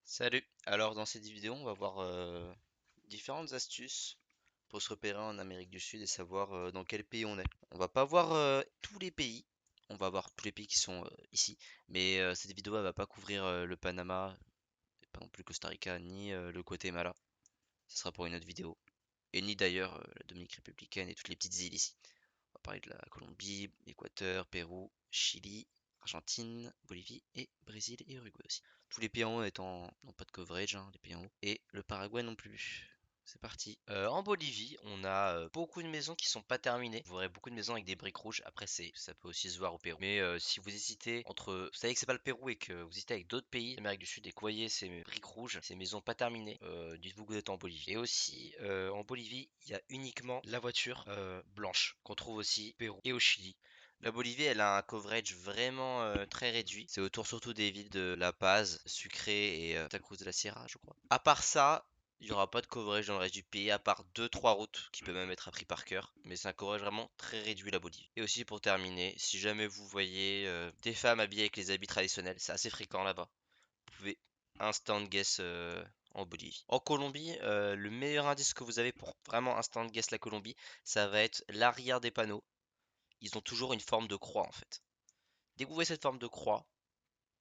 Salut! Alors dans cette vidéo, on va voir différentes astuces pour se repérer en Amérique du Sud et savoir dans quel pays on est. On va pas voir tous les pays, on va voir tous les pays qui sont ici, mais cette vidéo elle va pas couvrir le Panama, et pas non plus Costa Rica, ni le Guatemala. Ce sera pour une autre vidéo. Et ni d'ailleurs la Dominique républicaine et toutes les petites îles ici. On va parler de la Colombie, Équateur, Pérou, Chili, Argentine, Bolivie et Brésil et Uruguay aussi. Tous les pays en haut étant n'ont pas de coverage, hein, les pays en haut. Et le Paraguay non plus. C'est parti. En Bolivie, on a beaucoup de maisons qui sont pas terminées. Vous aurez beaucoup de maisons avec des briques rouges. Après, ça peut aussi se voir au Pérou. Mais si vous hésitez entre, vous savez que c'est pas le Pérou et que vous hésitez avec d'autres pays d'Amérique du Sud et que vous voyez ces briques rouges, ces maisons pas terminées, dites-vous que vous êtes en Bolivie. Et aussi, en Bolivie, il y a uniquement la voiture blanche qu'on trouve aussi au Pérou et au Chili. La Bolivie, elle a un coverage vraiment très réduit. C'est autour surtout des villes de La Paz, Sucré et Santa Cruz de la Sierra, je crois. À part ça, il n'y aura pas de coverage dans le reste du pays, à part deux trois routes qui peuvent même être appris par cœur. Mais c'est un coverage vraiment très réduit, la Bolivie. Et aussi pour terminer, si jamais vous voyez des femmes habillées avec les habits traditionnels, c'est assez fréquent là-bas. Vous pouvez instant guess en Bolivie. En Colombie, le meilleur indice que vous avez pour vraiment instant guess la Colombie, ça va être l'arrière des panneaux. Ils ont toujours une forme de croix en fait. Dès que vous voyez cette forme de croix,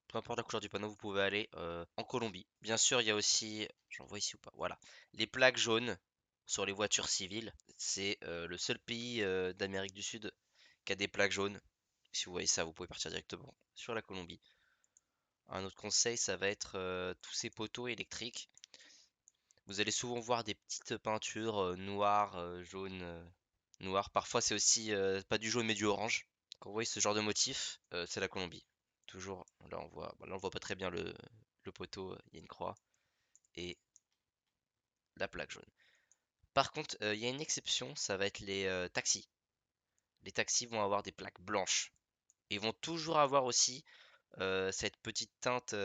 peu importe la couleur du panneau, vous pouvez aller en Colombie. Bien sûr, il y a aussi, j'en vois ici ou pas, voilà, les plaques jaunes sur les voitures civiles. C'est le seul pays d'Amérique du Sud qui a des plaques jaunes. Si vous voyez ça, vous pouvez partir directement sur la Colombie. Un autre conseil, ça va être tous ces poteaux électriques. Vous allez souvent voir des petites peintures noires, jaunes, noires. Parfois, c'est aussi pas du jaune mais du orange. Quand vous voyez ce genre de motif, c'est la Colombie. Toujours, là on voit, bon, là on voit pas très bien le poteau, il y a une croix et la plaque jaune. Par contre, il y a une exception, ça va être les taxis. Les taxis vont avoir des plaques blanches et vont toujours avoir aussi cette petite teinte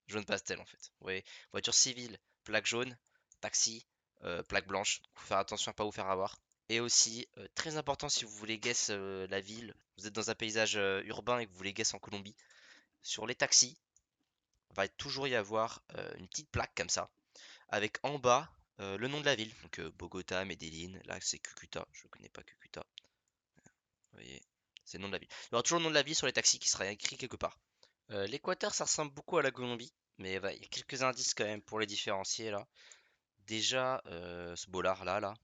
jaune pastel en fait. Vous voyez, voiture civile, plaque jaune, taxi, plaque blanche. Faut faire attention à pas vous faire avoir. Et aussi, très important si vous voulez guess la ville, vous êtes dans un paysage urbain et que vous voulez guess en Colombie, sur les taxis, va toujours y avoir une petite plaque comme ça, avec en bas le nom de la ville. Donc Bogota, Medellín, là c'est Cucuta, je connais pas Cucuta, vous voyez, c'est le nom de la ville. Il y aura toujours le nom de la ville sur les taxis qui sera écrit quelque part. L'Équateur, ça ressemble beaucoup à la Colombie, mais il y a quelques indices quand même pour les différencier là. Déjà, ce bolard là,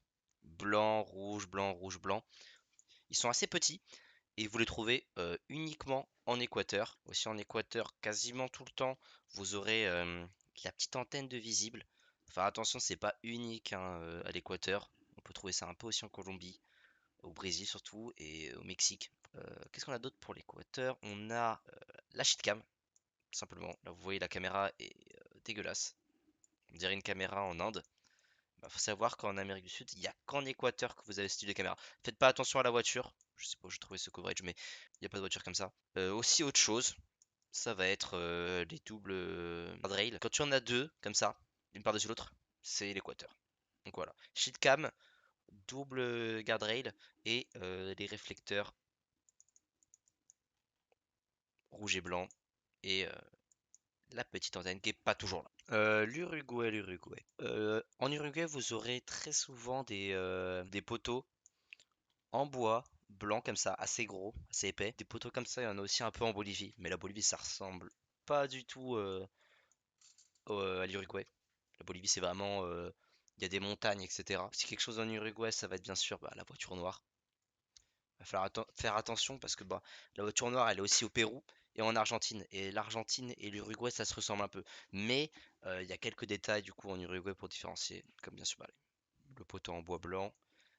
blanc, rouge, blanc, ils sont assez petits et vous les trouvez uniquement en Équateur. Aussi en Équateur, quasiment tout le temps, vous aurez la petite antenne de visible. Faire attention, c'est pas unique hein, à l'Équateur. On peut trouver ça un peu aussi en Colombie, au Brésil surtout et au Mexique. Qu'est-ce qu'on a d'autre pour l'Équateur? On a la shitcam, tout simplement. Là, vous voyez, la caméra est dégueulasse. On dirait une caméra en Inde. Bah, faut savoir qu'en Amérique du Sud, il n'y a qu'en Équateur que vous avez ce type de caméra. Faites pas attention à la voiture. Je sais pas où j'ai trouvé ce coverage, mais il n'y a pas de voiture comme ça. Aussi autre chose, ça va être les doubles guardrails. Quand tu en as deux, comme ça, une par-dessus l'autre, c'est l'Équateur. Donc voilà. Shitcam, double guardrail et les réflecteurs rouge et blanc et la petite antenne qui est pas toujours là. L'Uruguay. En Uruguay, vous aurez très souvent des poteaux en bois, blanc comme ça, assez gros, assez épais. Des poteaux comme ça, il y en a aussi un peu en Bolivie, mais la Bolivie, ça ressemble pas du tout à l'Uruguay. La Bolivie, c'est vraiment, il y a des montagnes, etc. Si quelque chose en Uruguay, ça va être bien sûr bah, la voiture noire. Il va falloir faire attention parce que bah, la voiture noire, elle est aussi au Pérou et en Argentine. Et l'Argentine et l'Uruguay, ça se ressemble un peu. Mais il y a quelques détails du coup en Uruguay pour différencier, comme bien sûr bah, le poteau en bois blanc.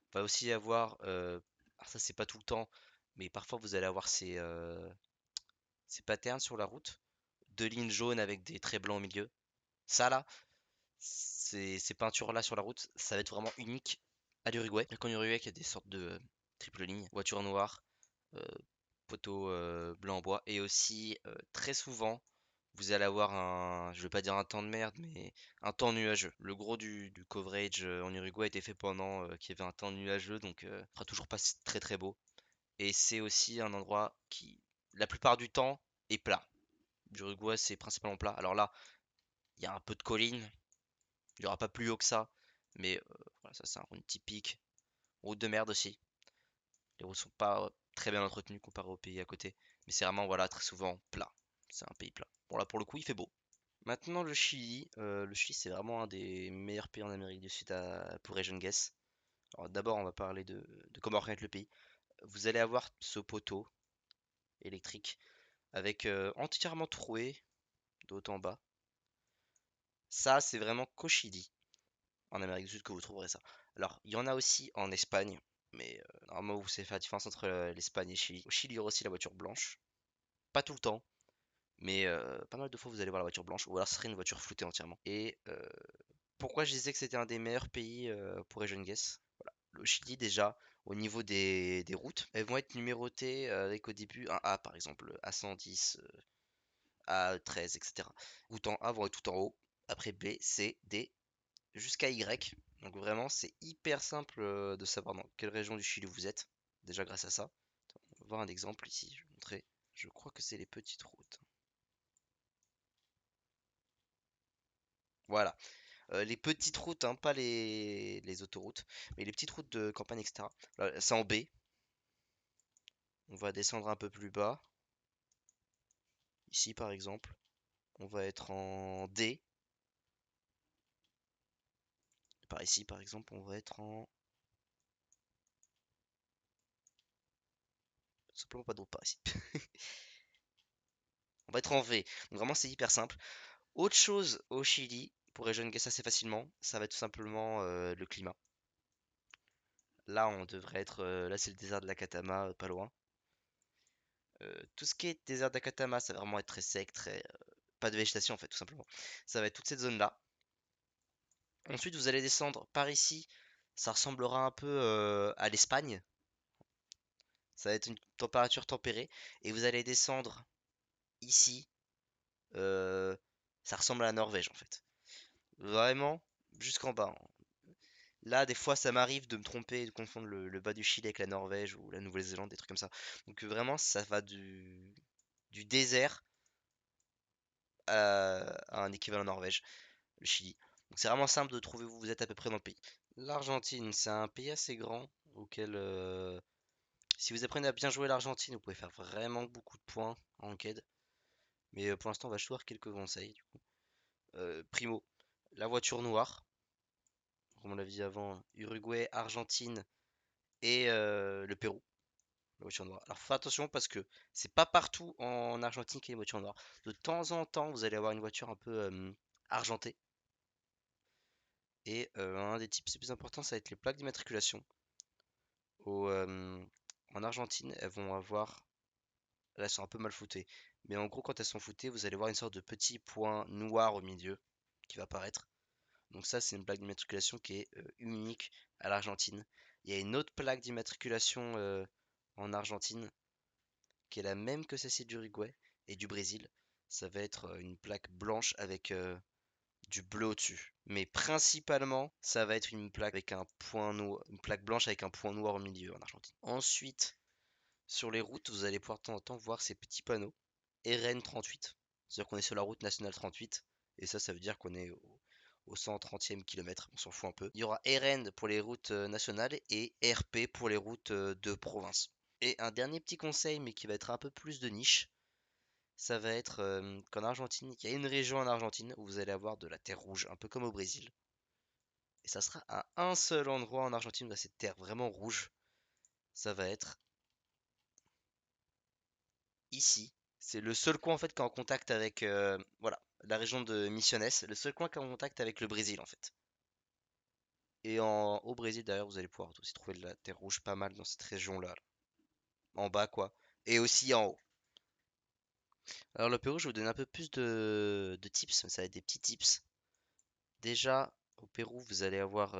Il va aussi y avoir, alors ça c'est pas tout le temps, mais parfois vous allez avoir ces patterns sur la route, deux lignes jaunes avec des traits blancs au milieu. Ça là, ces peintures-là sur la route, ça va être vraiment unique à l'Uruguay. Donc en Uruguay, il y a des sortes de triple lignes, voiture noire, euh, poteau blanc en bois, et aussi très souvent, vous allez avoir un, je vais pas dire un temps de merde, mais un temps nuageux. Le gros du coverage en Uruguay a été fait pendant qu'il y avait un temps nuageux, donc il fera toujours pas très très beau. Et c'est aussi un endroit qui, la plupart du temps, est plat. L'Uruguay, c'est principalement plat. Alors là, il y a un peu de collines. Il n'y aura pas plus haut que ça. Mais voilà, ça, c'est un route typique. Route de merde aussi. Les routes sont pas très bien entretenues comparé aux pays à côté. Mais c'est vraiment, voilà, très souvent plat. C'est un pays plat. Bon, là, pour le coup, il fait beau. Maintenant, le Chili. Le Chili, c'est vraiment un des meilleurs pays en Amérique du Sud pour Region Guess. Alors, d'abord, on va parler de comment reconnaître le pays. Vous allez avoir ce poteau électrique avec entièrement troué de haut en bas. Ça, c'est vraiment qu'au Chili, en Amérique du Sud, que vous trouverez ça. Alors, il y en a aussi en Espagne, mais normalement, vous savez faire la différence entre l'Espagne et le Chili. Au Chili, il y aura aussi la voiture blanche. Pas tout le temps, mais pas mal de fois, vous allez voir la voiture blanche, ou alors ce serait une voiture floutée entièrement. Et pourquoi je disais que c'était un des meilleurs pays pour les jeunes guesses? Voilà. Le Chili, déjà, au niveau des routes, elles vont être numérotées avec au début un A, par exemple, A110, A13, etc. Route en A vont être tout en haut, après B, C, D, jusqu'à Y. Donc vraiment, c'est hyper simple de savoir dans quelle région du Chili vous êtes, déjà grâce à ça. On va voir un exemple ici, je vais vous montrer. Je crois que c'est les petites routes. Voilà. Les petites routes, hein, pas les autoroutes, mais les petites routes de campagne, etc. C'est en B. On va descendre un peu plus bas. Ici, par exemple, on va être en D. Par ici, par exemple, on va être en... Simplement pas de route par ici. On va être en V. Donc vraiment, c'est hyper simple. Autre chose au Chili, pour les jeunes assez facilement, ça va être tout simplement le climat. Là, on devrait être... là, c'est le désert de l'Akatama, pas loin. Tout ce qui est désert d'Akatama, ça va vraiment être très sec, très... pas de végétation en fait, tout simplement. Ça va être toute cette zone-là. Ensuite, vous allez descendre par ici. Ça ressemblera un peu à l'Espagne. Ça va être une température tempérée. Et vous allez descendre ici. euh, Ça ressemble à la Norvège en fait. Vraiment, jusqu'en bas, hein. Là, des fois, ça m'arrive de me tromper, de confondre le bas du Chili avec la Norvège ou la Nouvelle-Zélande, des trucs comme ça. Donc vraiment, ça va du désert à un équivalent Norvège, le Chili. Donc c'est vraiment simple de trouver où vous êtes à peu près dans le pays. L'Argentine, c'est un pays assez grand auquel, si vous apprenez à bien jouer l'Argentine, vous pouvez faire vraiment beaucoup de points en ranked. Mais pour l'instant, on va choisir quelques conseils, du coup. Primo, la voiture noire, comme on l'a dit avant, Uruguay, Argentine et le Pérou, la voiture noire. Alors faites attention parce que c'est pas partout en Argentine qu'il y a une voiture noire. De temps en temps, vous allez avoir une voiture un peu argentée. Et un des types les plus importants, ça va être les plaques d'immatriculation. En Argentine, elles vont avoir... Là, elles sont un peu mal floutées. Mais en gros, quand elles sont floutées, vous allez voir une sorte de petit point noir au milieu qui va apparaître. Donc ça, c'est une plaque d'immatriculation qui est unique à l'Argentine. Il y a une autre plaque d'immatriculation en Argentine qui est la même que celle-ci du Uruguay et du Brésil. Ça va être une plaque blanche avec du bleu au-dessus. Mais principalement, ça va être une plaque avec un point noir, une plaque blanche avec un point noir au milieu en Argentine. Ensuite, sur les routes, vous allez pouvoir de temps en temps voir ces petits panneaux RN38. C'est-à-dire qu'on est sur la route nationale 38. Et ça veut dire qu'on est au 130e kilomètre. On s'en fout un peu. Il y aura RN pour les routes nationales et RP pour les routes de province. Et un dernier petit conseil, mais qui va être un peu plus de niche, ça va être qu'en Argentine, il y a une région en Argentine où vous allez avoir de la terre rouge, un peu comme au Brésil. Et ça sera à un seul endroit en Argentine où il y a cette terre vraiment rouge. Ça va être ici. C'est le seul coin en fait qui est en contact avec voilà, la région de Misiones, le seul coin qui est en contact avec le Brésil en fait. Et au Brésil d'ailleurs, vous allez pouvoir aussi trouver de la terre rouge pas mal dans cette région-là, là. En bas quoi. Et aussi en haut. Alors le Pérou, je vais vous donner un peu plus de tips, ça va être des petits tips. Déjà, au Pérou, vous allez avoir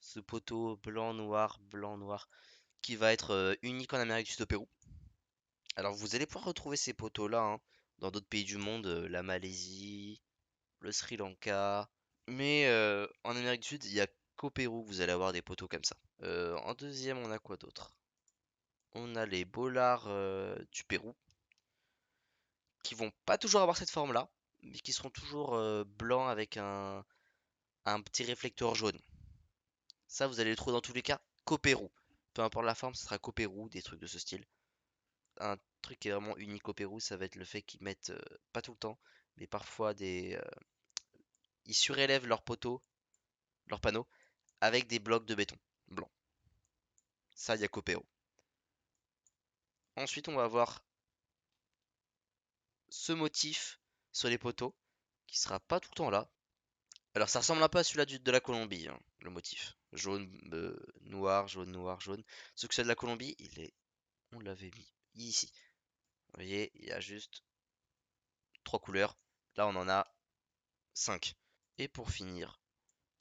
ce poteau blanc, noir, qui va être unique en Amérique du Sud au Pérou. Alors vous allez pouvoir retrouver ces poteaux-là hein, dans d'autres pays du monde, la Malaisie, le Sri Lanka. Mais en Amérique du Sud, il n'y a qu'au Pérou que vous allez avoir des poteaux comme ça. En deuxième, on a quoi d'autre? On a les bollards du Pérou, qui vont pas toujours avoir cette forme-là, mais qui seront toujours blancs avec un petit réflecteur jaune. Ça, vous allez le trouver dans tous les cas qu'au Pérou. Peu importe la forme, ce sera qu'au Pérou, des trucs de ce style. Un truc qui est vraiment unique au Pérou, ça va être le fait qu'ils mettent, pas tout le temps, mais parfois ils surélèvent leurs poteaux, leurs panneaux, avec des blocs de béton blanc. Ça, il y a qu'au Pérou. Ensuite, on va avoir ce motif sur les poteaux, qui sera pas tout le temps là. Alors, ça ressemble un peu à celui-là de la Colombie, hein, le motif. Jaune, noir, jaune, noir, jaune. Ce que c'est de la Colombie, on l'avait mis ici. Vous voyez, il y a juste 3 couleurs. Là, on en a 5. Et pour finir,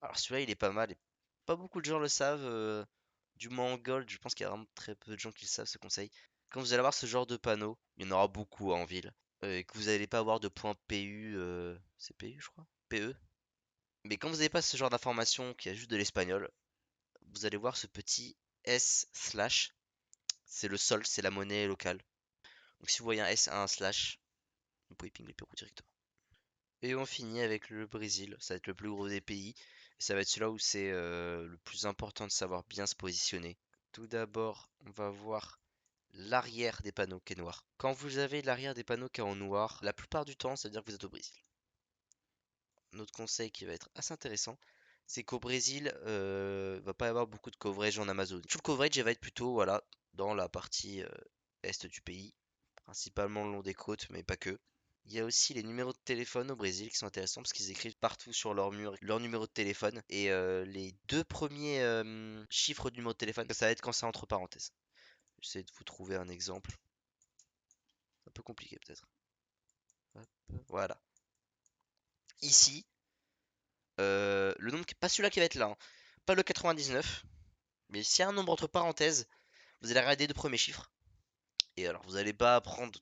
alors celui-là, il est pas mal. Et pas beaucoup de gens le savent. Du moins en gold, je pense qu'il y a vraiment très peu de gens qui le savent, ce conseil. Quand vous allez avoir ce genre de panneau, il y en aura beaucoup en ville, et que vous n'allez pas avoir de points PU, c'est PU je crois? PE. Mais quand vous n'avez pas ce genre d'information qui a juste de l'espagnol, vous allez voir ce petit S slash, c'est le sol, c'est la monnaie locale. Donc si vous voyez un S, un slash, vous pouvez ping les Pérou directement. Et on finit avec le Brésil, ça va être le plus gros des pays. Et ça va être celui-là où c'est le plus important de savoir bien se positionner. Tout d'abord, on va voir l'arrière des panneaux qui est noir. Quand vous avez l'arrière des panneaux qui est en noir, la plupart du temps, ça veut dire que vous êtes au Brésil. Notre conseil qui va être assez intéressant, c'est qu'au Brésil, va pas y avoir beaucoup de coverage en Amazon. Tout le coverage va être plutôt voilà, dans la partie est du pays, principalement le long des côtes, mais pas que. Il y a aussi les numéros de téléphone au Brésil qui sont intéressants parce qu'ils écrivent partout sur leur mur leur numéro de téléphone. Et les deux premiers chiffres du numéro de téléphone, ça va être quand c'est entre parenthèses. J'essaie de vous trouver un exemple. Un peu compliqué peut-être. Hop, voilà. Ici, le nombre, pas celui-là qui va être là, hein, pas le 99, mais s'il y a un nombre entre parenthèses, vous allez regarder les deux premiers chiffres. Et alors, vous n'allez pas prendre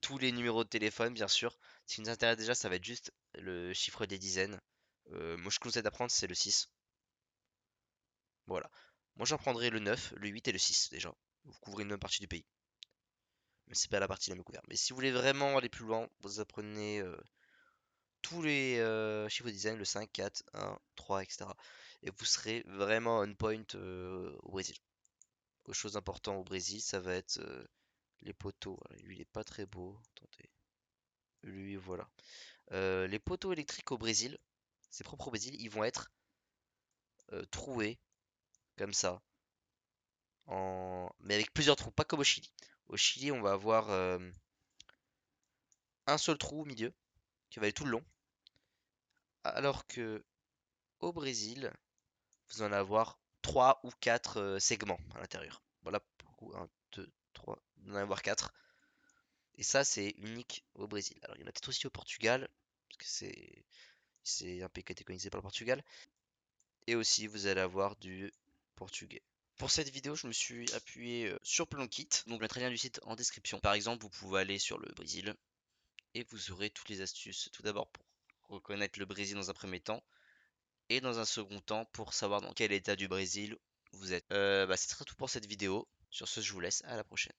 tous les numéros de téléphone, bien sûr. Ce qui nous intéresse déjà, ça va être juste le chiffre des dizaines. Moi, je conseille d'apprendre, c'est le 6. Voilà. Moi, j'en prendrai le 9, le 8 et le 6 déjà. Vous couvrez une bonne partie du pays. Mais c'est pas la partie la mieux couverte. Mais si vous voulez vraiment aller plus loin, vous apprenez tous les chiffres de dizaines, le 5, 4, 1, 3, etc. Et vous serez vraiment on point au Brésil. Autre chose importante au Brésil, ça va être les poteaux. Alors, lui, il est pas très beau. Attendez. Lui, voilà. Les poteaux électriques au Brésil, c'est propre au Brésil, ils vont être troués comme ça, mais avec plusieurs trous, pas comme au Chili. Au Chili, on va avoir un seul trou au milieu qui va aller tout le long, alors que au Brésil, vous en allez avoir 3 ou 4 segments à l'intérieur. Voilà, pour 1, 2, 3, vous en allez avoir 4. Et ça, c'est unique au Brésil. Alors, il y en a peut-être aussi au Portugal, parce que c'est un pays qui a été colonisé par le Portugal. Et aussi, vous allez avoir du portugais. Pour cette vidéo, je me suis appuyé sur Plunkit, donc le lien du site en description. Par exemple, vous pouvez aller sur le Brésil et vous aurez toutes les astuces. Tout d'abord pour reconnaître le Brésil dans un premier temps, et dans un second temps pour savoir dans quel état du Brésil vous êtes. C'est très tout pour cette vidéo. Sur ce, je vous laisse, à la prochaine.